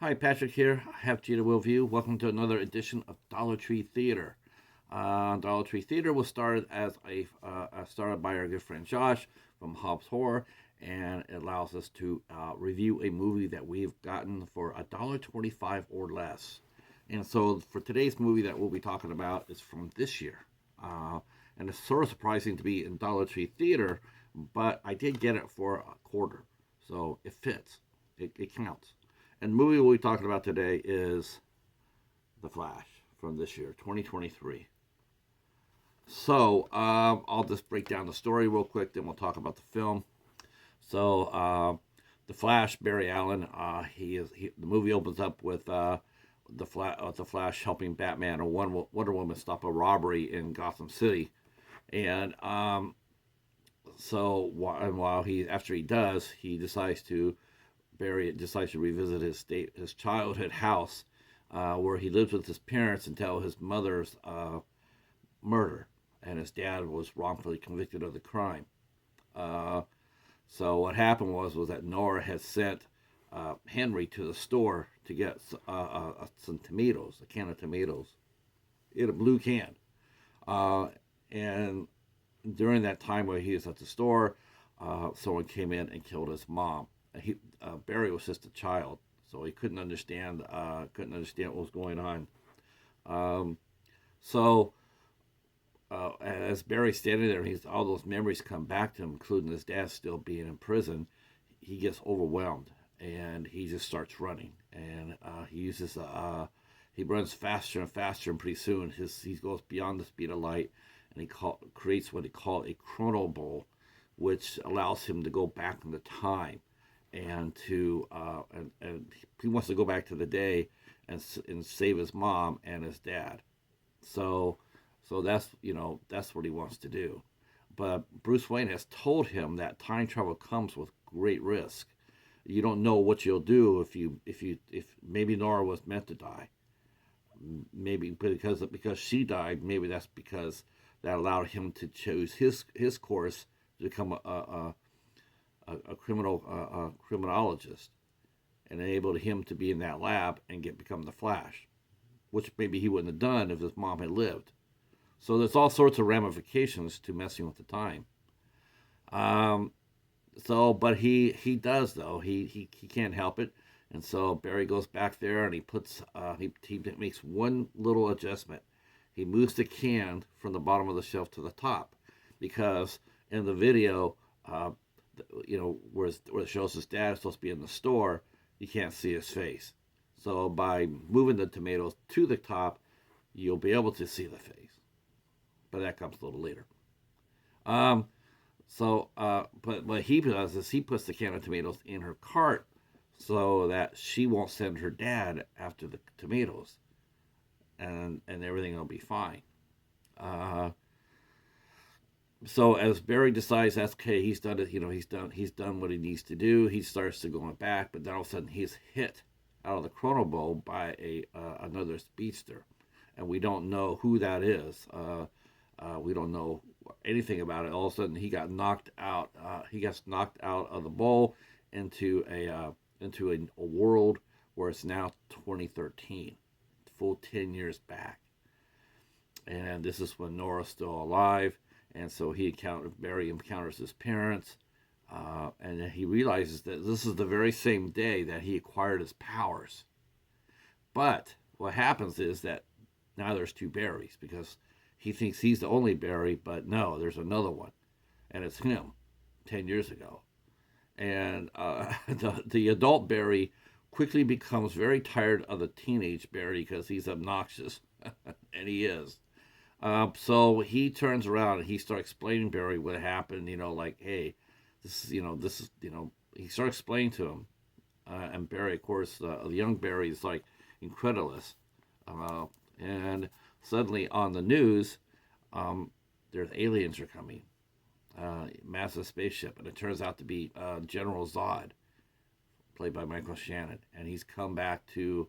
Hi, Patrick here. I have Cheetah Will View. Welcome to another edition of Dollar Tree Theater. Dollar Tree Theater was started as started by our good friend Josh from Hobbs Horror, and it allows us to review a movie that we've gotten for $1.25 or less. And so, for today's movie that we'll be talking about is from this year, uh, and it's sort of surprising to be in Dollar Tree Theater, but I did get it for a quarter, so it fits. It counts. And the movie we'll be talking about today is The Flash from this year, 2023. So I'll just break down the story real quick, then we'll talk about the film. So The Flash, Barry Allen, the movie opens up with the Flash helping Batman and Wonder Woman stop a robbery in Gotham City, and while after he does, Barry decides to revisit his childhood house, where he lived with his parents until his mother's murder, and his dad was wrongfully convicted of the crime. Uh, so what happened was that Nora had sent Henry to the store to get some tomatoes, a can of tomatoes, in a blue can. And during that time where he was at the store, someone came in and killed his mom. Barry was just a child, so he couldn't understand what was going on. Um, so as Barry's standing there, all those memories come back to him, including his dad still being in prison. He gets overwhelmed and he just starts running, and he runs faster and faster, and pretty soon he goes beyond the speed of light, and creates what he called a chrono bowl, which allows him to go back in the time, and and he wants to go back to the day and save his mom and his dad. So that's what he wants to do. But Bruce Wayne has told him that time travel comes with great risk. You don't know what you'll do if maybe Nora was meant to die. Maybe because she died. Maybe that's because that allowed him to choose his course to become a criminologist, and enabled him to be in that lab and become the Flash, which maybe he wouldn't have done if his mom had lived. So there's all sorts of ramifications to messing with the time. Um, but he does, though. He can't help it, and so Barry goes back there and he makes one little adjustment. He moves the can from the bottom of the shelf to the top, because in the video, where it shows his dad is supposed to be in the store, you can't see his face. So by moving the tomatoes to the top, you'll be able to see the face. But that comes a little later. Um, but what he does is he puts the can of tomatoes in her cart so that she won't send her dad after the tomatoes, and everything will be fine. Uh, so as Barry decides that's okay, he's done it. He's done what he needs to do. He starts to going back, but then all of a sudden he's hit out of the chrono bowl by another speedster, and we don't know who that is. We don't know anything about it. All of a sudden, he got knocked out. He gets knocked out of the bowl into a world where it's now 2013, full 10 years back, and this is when Nora's still alive. And so Barry encounters his parents, and he realizes that this is the very same day that he acquired his powers. But what happens is that now there's two Barrys, because he thinks he's the only Barry, but no, there's another one, and it's him, 10 years ago. And the adult Barry quickly becomes very tired of the teenage Barry because he's obnoxious, and he is. So he turns around and he starts explaining Barry what happened. Like, hey, he starts explaining to him, and Barry, of course, the young Barry is like incredulous, uh, and suddenly on the news, there's aliens are coming, massive spaceship, and it turns out to be General Zod, played by Michael Shannon, and he's come back to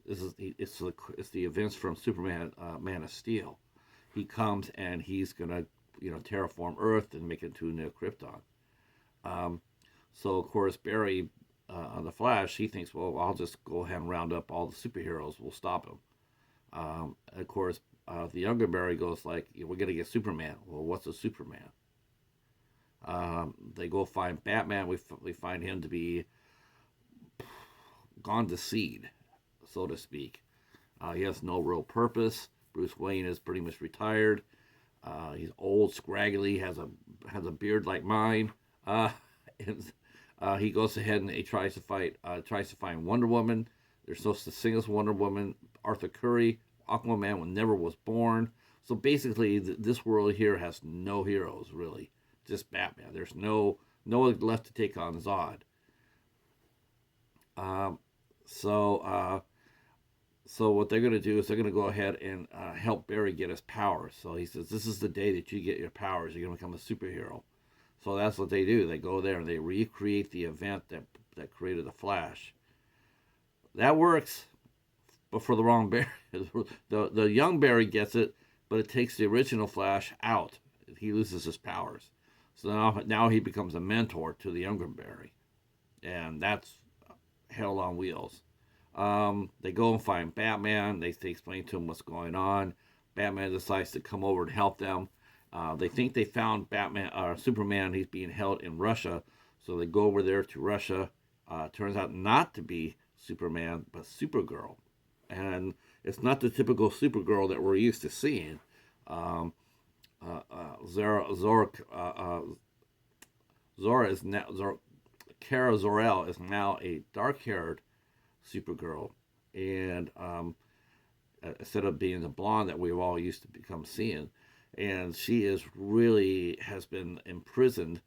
it's the events from Superman, Man of Steel. He comes and he's gonna terraform Earth and make it into a new Krypton. Um, so of course Barry the Flash, he thinks, well, I'll just go ahead and round up all the superheroes. We'll stop him. Of course, the younger Barry goes like, we're going to get Superman. Well, what's a Superman? They go find Batman. We find him to be gone to seed, so to speak. He has no real purpose. Bruce Wayne is pretty much retired. He's old, scraggly, has a beard like mine. And, he goes ahead and he tries to find Wonder Woman. There's no such thing as Wonder Woman. Arthur Curry, Aquaman, never was born. So basically, this world here has no heroes really, just Batman. There's no one left to take on Zod. So what they're going to do is they're going to go ahead and help Barry get his powers. So he says, this is the day that you get your powers. You're going to become a superhero. So that's what they do. They go there and they recreate the event that created the Flash. That works, but for the wrong Barry. The young Barry gets it, but it takes the original Flash out. He loses his powers. So now he becomes a mentor to the younger Barry. And that's hell on wheels. They go and find Batman. They explain to him what's going on. Batman decides to come over and help them. They think they found Superman. He's being held in Russia. So they go over there to Russia. Turns out not to be Superman, but Supergirl. And it's not the typical Supergirl that we're used to seeing. Kara Zor-El is now a dark-haired Supergirl, and instead of being the blonde that we've all used to become seeing, and she has been imprisoned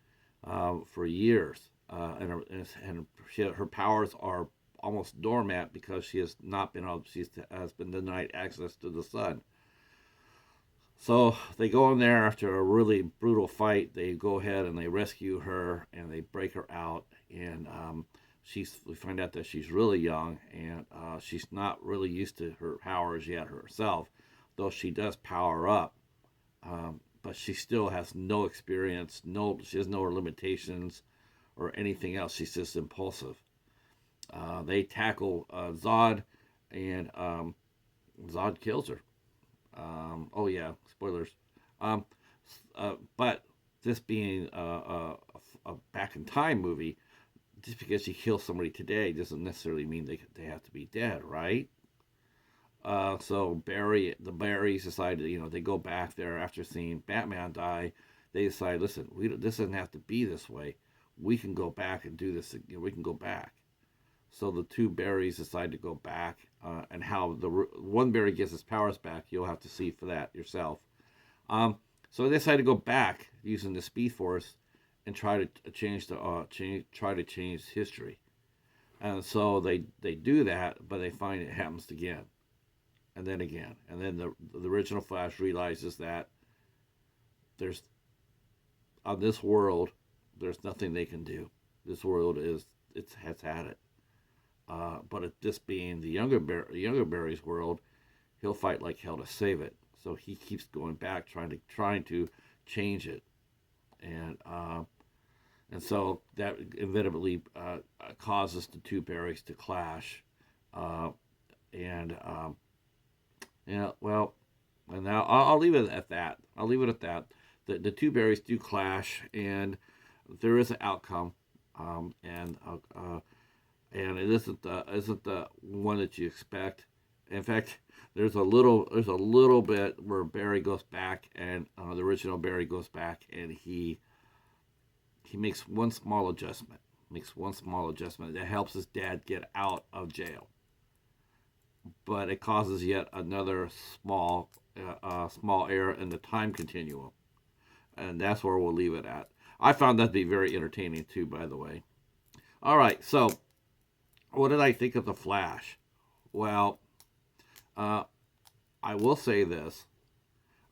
for years, and her powers are almost doormat because she has been denied access to the sun. So they go in there after a really brutal fight. They go ahead and they rescue her and they break her out, and we find out that she's really young and she's not really used to her powers yet herself, though she does power up. But she still has no experience. She has no limitations or anything else. She's just impulsive. They tackle Zod, and Zod kills her. Oh yeah, spoilers. But this being a back in time movie, just because you kill somebody today doesn't necessarily mean they have to be dead, right? So the Barrys decided, they go back there after seeing Batman die. They decide, listen, this doesn't have to be this way. We can go back and do this. We can go back. So the two Barrys decide to go back, and how the one Barry gets his powers back, you'll have to see for that yourself. So they decide to go back using the Speed Force and try to change history. And so they do that, but they find it happens again, and then again, and then the original Flash realizes that on this world, there's nothing they can do. This world has had it. But this being the younger Barry's world, he'll fight like hell to save it. So he keeps going back, trying to change it, and so that inevitably causes the two Barrys to clash, and now I'll leave it at that. The two Barrys do clash, and there is an outcome, and it isn't the one that you expect. In fact, there's a little bit where Barry goes back, and the original Barry goes back, and he makes one small adjustment. That helps his dad get out of jail, but it causes yet another small error in the time continuum, and that's where we'll leave it at. I found that to be very entertaining too, by the way. All right, so what did I think of The Flash? Well, I will say this.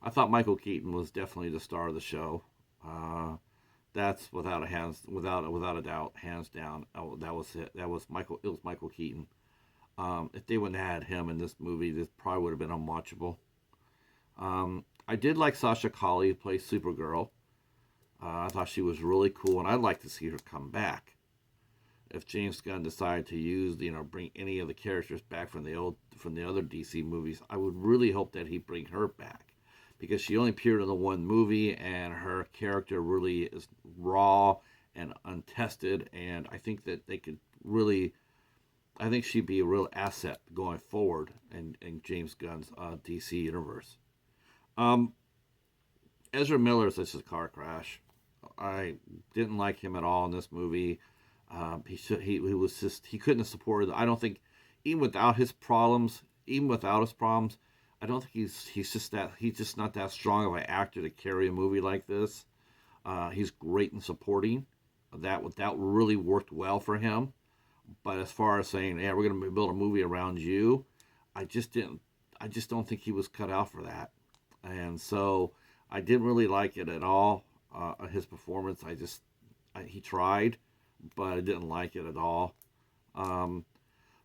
I thought Michael Keaton was definitely the star of the show. That's without a doubt, hands down. That was it. It was Michael Keaton. If they wouldn't have had him in this movie, this probably would have been unwatchable. I did like Sasha Calle, who plays Supergirl. I thought she was really cool, and I'd like to see her come back. if James Gunn decided to use, bring any of the characters back from the other DC movies, I would really hope that he bring her back, because she only appeared in the one movie, and her character really is raw and untested, and I think that they could really, I think she'd be a real asset going forward in James Gunn's DC universe. Um, Ezra Miller is just a car crash. I didn't like him at all in this movie. He was just, he couldn't have supported. I don't think, even without his problems, I don't think he's just not that strong of an actor to carry a movie like this. He's great in supporting. That really worked well for him. But as far as saying, yeah, we're going to build a movie around you, I just didn't. I just don't think he was cut out for that. And so I didn't really like it at all. His performance, he tried, but I didn't like it at all. Um,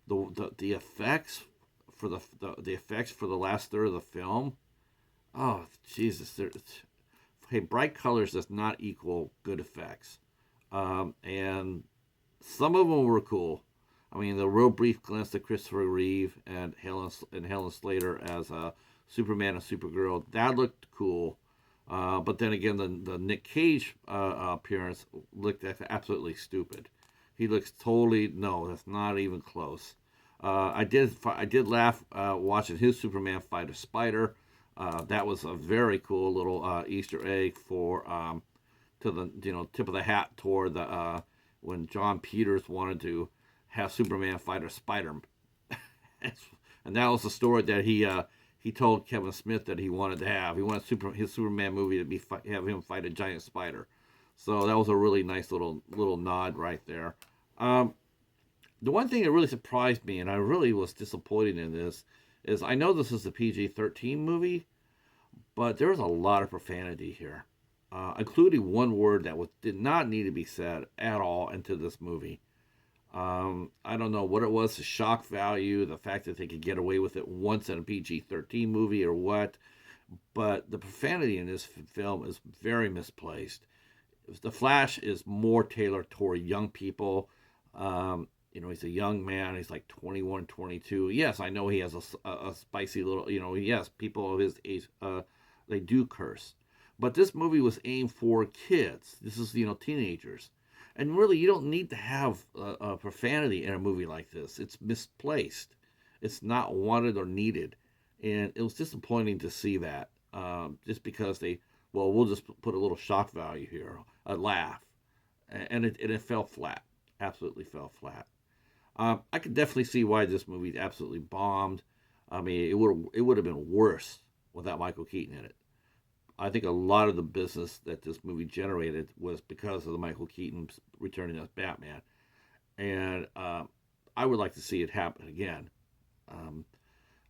the effects for the effects for the last third of the film, oh Jesus! Hey, bright colors does not equal good effects, and some of them were cool. I mean, the real brief glimpse of Christopher Reeve and Helen Slater as Superman and Supergirl, that looked cool. But then again, the Nick Cage appearance looked absolutely stupid. He looks totally, no, that's not even close. I did laugh watching his Superman fight a spider. That was a very cool little Easter egg for to the tip of the hat toward the when John Peters wanted to have Superman fight a spider, and that was the story that he told Kevin Smith that he wanted to have. He wanted his Superman movie to have him fight a giant spider. So that was a really nice little nod right there. The one thing that really surprised me, and I really was disappointed in this, is I know this is a PG-13 movie, but there's a lot of profanity here, including one word that did not need to be said at all into this movie. I don't know what it was, the shock value, the fact that they could get away with it once in a PG-13 movie or what, but the profanity in this film is very misplaced. The Flash is more tailored toward young people. He's a young man. He's like 21, 22. Yes, I know he has a spicy little, yes, people of his age, they do curse. But this movie was aimed for kids. This is, teenagers. And really, you don't need to have profanity in a movie like this. It's misplaced. It's not wanted or needed. And it was disappointing to see that, just because we'll just put a little shock value here, a laugh. And it fell flat. Absolutely fell flat. I could definitely see why this movie absolutely bombed. I mean, it would have been worse without Michael Keaton in it. I think a lot of the business that this movie generated was because of the Michael Keaton returning as Batman, and I would like to see it happen again.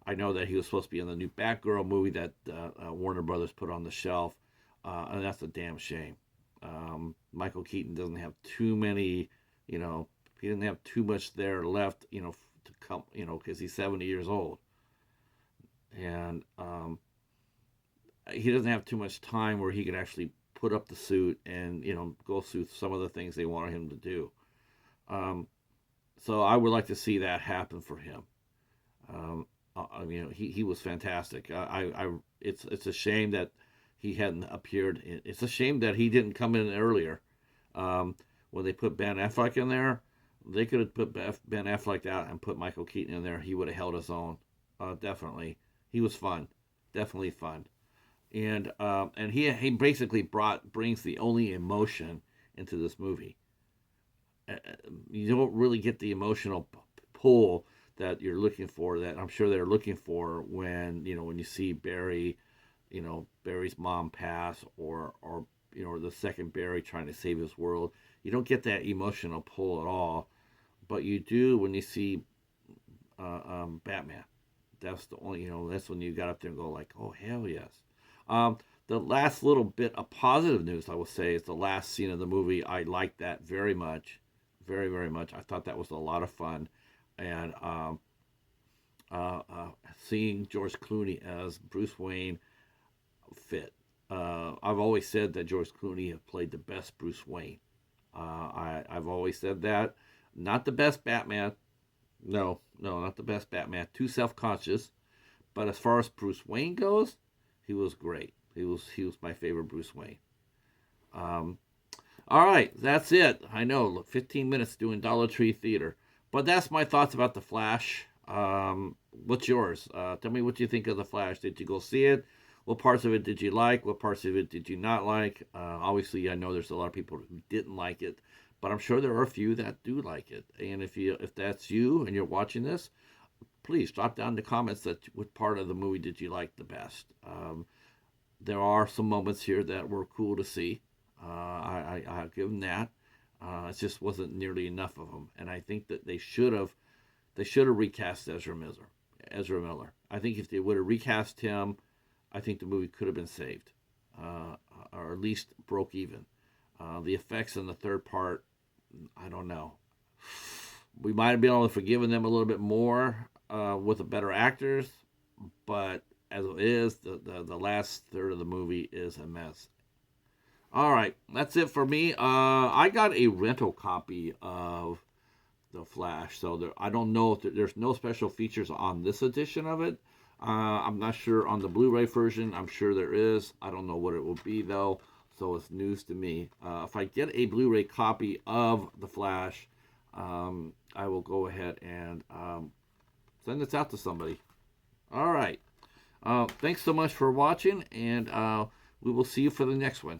I know that he was supposed to be in the new Batgirl movie that Warner Brothers put on the shelf, and that's a damn shame. Michael Keaton doesn't have too many, he didn't have too much there left, to come, because he's 70 years old, and he doesn't have too much time where he can actually put up the suit and go through some of the things they wanted him to do. So I would like to see that happen for him. He was fantastic. It's a shame that he hadn't appeared. It's a shame that he didn't come in earlier. When they put Ben Affleck in there, they could have put Ben Affleck out and put Michael Keaton in there. He would have held his own. Definitely, he was fun. Definitely fun. And he basically brings the only emotion into this movie. You don't really get the emotional pull that you're looking for, that I'm sure they're looking for when you see Barry's mom pass, or the second Barry trying to save his world. You don't get that emotional pull at all, but you do when you see Batman. That's the only, that's when you got up there and go like, oh hell yes. The last little bit of positive news I will say is the last scene of the movie. I liked that very much, very, very much. I thought that was a lot of fun, and seeing George Clooney as Bruce Wayne fit. I've always said that George Clooney had played the best Bruce Wayne. I've always said that. Not the best Batman. No, no, not the best Batman. Too self-conscious. But as far as Bruce Wayne goes, he was great. He was my favorite Bruce Wayne. Um, all right, that's it. I know, look, 15 minutes doing Dollar Tree Theater. But that's my thoughts about The Flash. What's yours? Tell me what you think of The Flash. Did you go see it? What parts of it did you like? What parts of it did you not like? Obviously, I know there's a lot of people who didn't like it, but I'm sure there are a few that do like it. And if that's you and you're watching this, please drop down in the comments that what part of the movie did you like the best. There are some moments here that were cool to see. I'll give them that. It just wasn't nearly enough of them, and I think that they should have recast Ezra Miller. Ezra Miller. I think if they would have recast him, I think the movie could have been saved, or at least broke even. The effects in the third part, I don't know. We might have been able to forgive them a little bit more with the better actors, but as it is, the last third of the movie is a mess. All right, that's it for me. I got a rental copy of the Flash, so I don't know if there's no special features on this edition of it. I'm not sure on the Blu-ray version. I'm sure there is. I don't know what it will be though, so it's news to me. If I get a Blu-ray copy of the Flash, I will go ahead and send this out to somebody. All right. Thanks so much for watching, and we will see you for the next one.